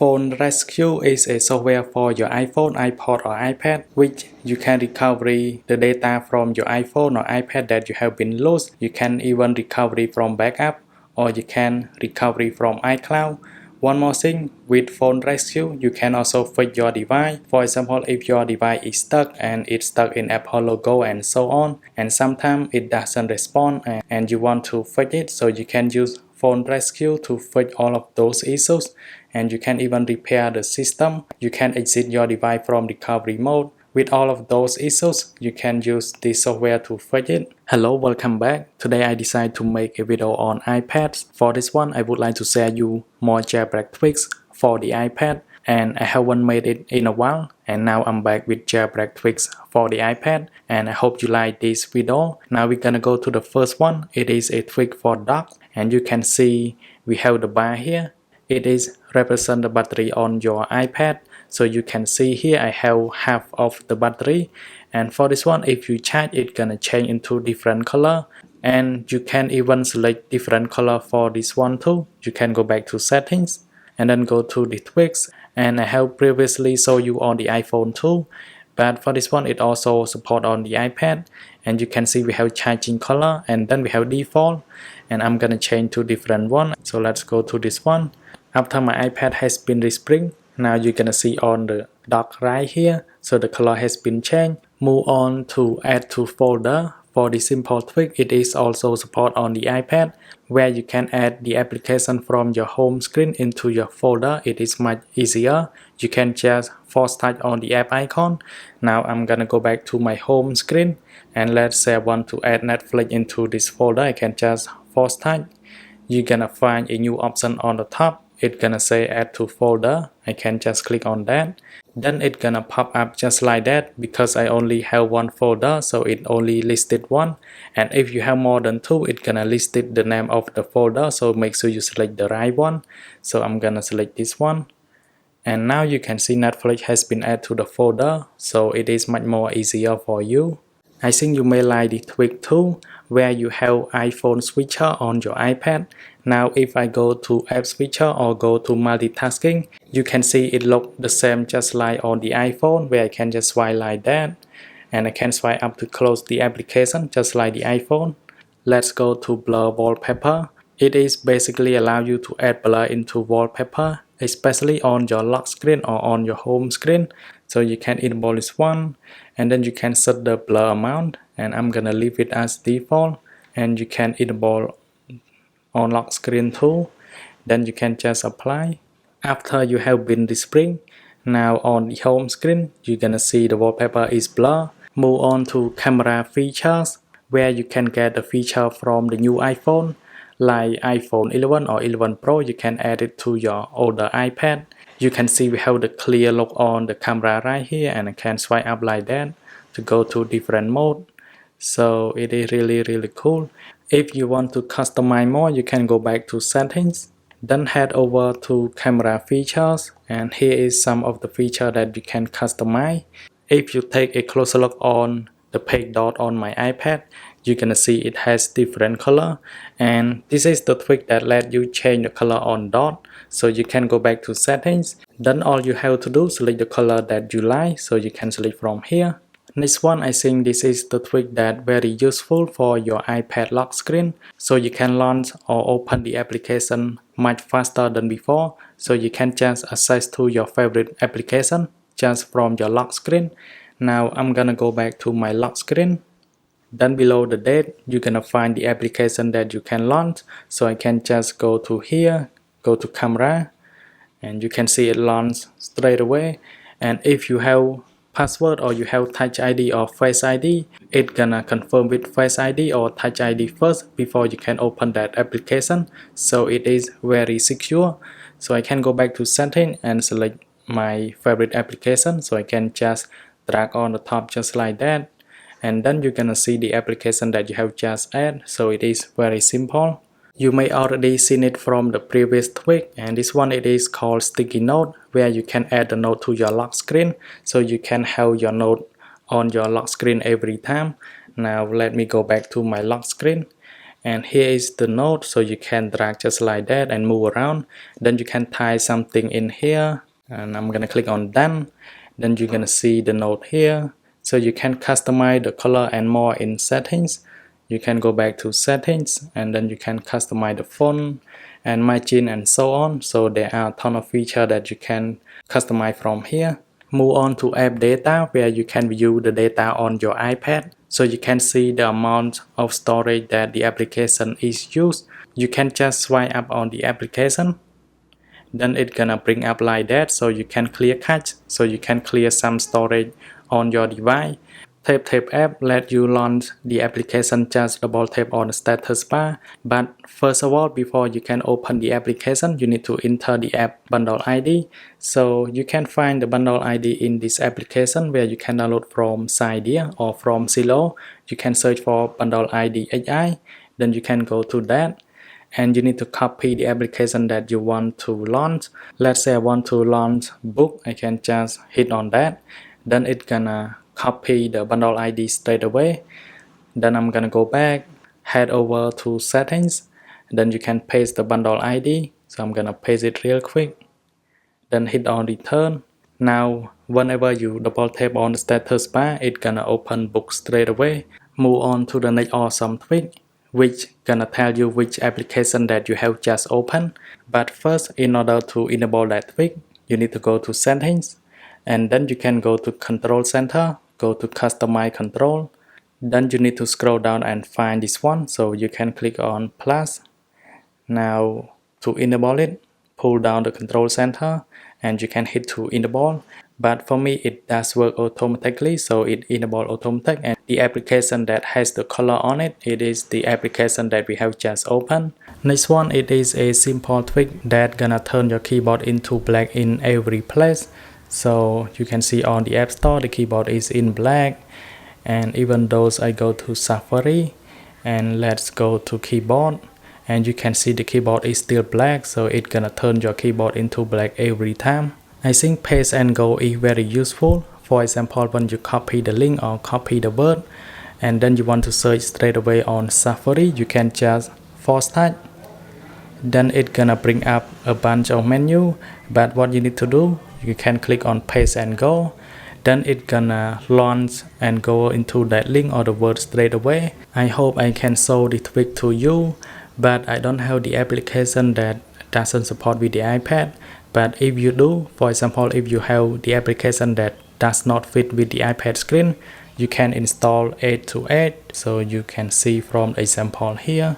Phone Rescue is a software for your iPhone, iPod or iPad which you can recover the data from your iPhone or iPad that you have been lost. You can even recover from backup or you can recover from iCloud. One more thing, with Phone Rescue, you can also fix your device. For example, if your device is stuck and it's stuck in Apple logo and so on, and sometimes it doesn't respond and you want to fix it, so you can use Phone Rescue to fix all of those issues, and you can even repair the system. You can exit your device from recovery mode. With all of those issues, you can use this software to fix it. Hello, welcome back. Today I decided to make a video on iPads. For this one, I would like to share you more jailbreak tweaks for the iPad, and I haven't made it in a while, and now I'm back with jailbreak tweaks for the iPad, and I hope you like this video. Now we're gonna go to the first one. It is a tweak for dock, and you can see we have the bar here. It is represent the battery on your iPad. So you can see here I have half of the battery, and for this one, if you charge, it's gonna change into different color, and you can even select different color for this one too. You can go back to settings and then go to the tweaks, and I have previously shown you on the iPhone too, but for this one it also support on the iPad, and you can see we have charging color and then we have default, and I'm gonna change to different one. So let's go to this one. After my iPad has been respring, now you're gonna see on the dock right here, so the color has been changed. Move on to AddToFolder. For the simple tweak, it is also support on the iPad, where you can add the application from your home screen into your folder. It is much easier. You can just force touch on the app icon. Now I'm gonna go back to my home screen, and let's say I want to add Netflix into this folder. I can just force touch. You're gonna find a new option on the top. It's gonna say add to folder. I can just click on that. Then it's gonna pop up just like that, because I only have one folder, so it only listed one. And if you have more than two, it's gonna list the name of the folder, so make sure you select the right one. So I'm gonna select this one. And now you can see Netflix has been added to the folder, so it is much more easier for you. I think you may like the tweak too, where you have iPhone switcher on your iPad. Now if I go to app switcher or go to multitasking, you can see it looks the same just like on the iPhone, where I can just swipe like that, and I can swipe up to close the application just like the iPhone. Let's go to blur wallpaper. It is basically allow you to add blur into wallpaper, especially on your lock screen or on your home screen. So you can enable this one, and then you can set the blur amount, and I'm gonna leave it as default. And you can enable on lock screen too. Then you can just apply. After you have been displayed, now on the home screen, you're gonna see the wallpaper is blur. Move on to camera features, where you can get the feature from the new iPhone, like iPhone 11 or 11 Pro. You can add it to your older iPad. You can see we have the clear look on the camera right here, and I can swipe up like that to go to different mode. So it is really cool. If you want to customize more, you can go back to settings, then head over to camera features, and here is some of the features that you can customize. If you take a closer look on the page dot on my iPad, you're gonna see it has different color, and this is the tweak that let you change the color on dot. So you can go back to settings, then all you have to do is select the color that you like, so you can select from here. Next one, I think this is the tweak that very useful for your iPad lock screen, so you can launch or open the application much faster than before. So you can just access to your favorite application just from your lock screen. Now I'm gonna go back to my lock screen. Then below the date, you're gonna find the application that you can launch. So I can just go to here, go to camera, and you can see it launch straight away. And if you have password or you have Touch ID or Face ID, it's gonna confirm with Face ID or Touch ID first before you can open that application. So it is very secure. So I can go back to setting and select my favorite application. So I can just drag on the top just like that, and then you're gonna see the application that you have just added. So it is very simple. You may already seen it from the previous tweak, and this one it is called StickyNote, where you can add the note to your lock screen, so you can have your note on your lock screen every time. Now let me go back to my lock screen, and here is the note, so you can drag just like that and move around. Then you can type something in here, and I'm gonna click on done. Then you're gonna see the note here, so you can customize the color and more in settings. You can go back to settings, and then you can customize the font and margin and so on. So there are a ton of features that you can customize from here. Move on to AppData, where you can view the data on your iPad. So you can see the amount of storage that the application is used. You can just swipe up on the application, then it's gonna bring up like that, so you can clear cache, so you can clear some storage on your device. TapTapApp let you launch the application, just double tap on the status bar. But first of all, before you can open the application, you need to enter the app bundle ID. So you can find the bundle ID in this application, where you can download from Cydia or from Silo. You can search for bundle ID HI, then you can go to that, and you need to copy the application that you want to launch. Let's say I want to launch book, I can just hit on that, then it's gonna copy the bundle ID straight away. Then I'm gonna go back, head over to settings, then you can paste the bundle ID. So I'm gonna paste it real quick, then hit on return. Now whenever you double tap on the status bar, it's gonna open book straight away. Move on to the next awesome tweak, which gonna tell you which application that you have just opened. But first, in order to enable that tweak, you need to go to settings, and then you can go to control center, go to customize control. Then you need to scroll down and find this one, so you can click on plus. Now to enable it, pull down the control center and you can hit to enable. But for me it does work automatically, so it enable automatic, and the application that has the color on it, it is the application that we have just opened. Next one, it is a simple tweak that gonna turn your keyboard into black in every place. So you can see on the App Store the keyboard is in black, and even though I go to Safari and let's go to keyboard, and you can see the keyboard is still black, so it's gonna turn your keyboard into black every time. I think paste and go is very useful. For example, when you copy the link or copy the word and then you want to search straight away on Safari, you can just force touch. Then it's gonna bring up a bunch of menu, but what you need to do, you can click on paste and go, then it's gonna launch and go into that link or the word straight away. I hope I can show the tweak to you, but I don't have the application that doesn't support with the iPad. But if you do, for example, if you have the application that does not fit with the iPad screen, you can install EdgeToEdge, so you can see from the example here.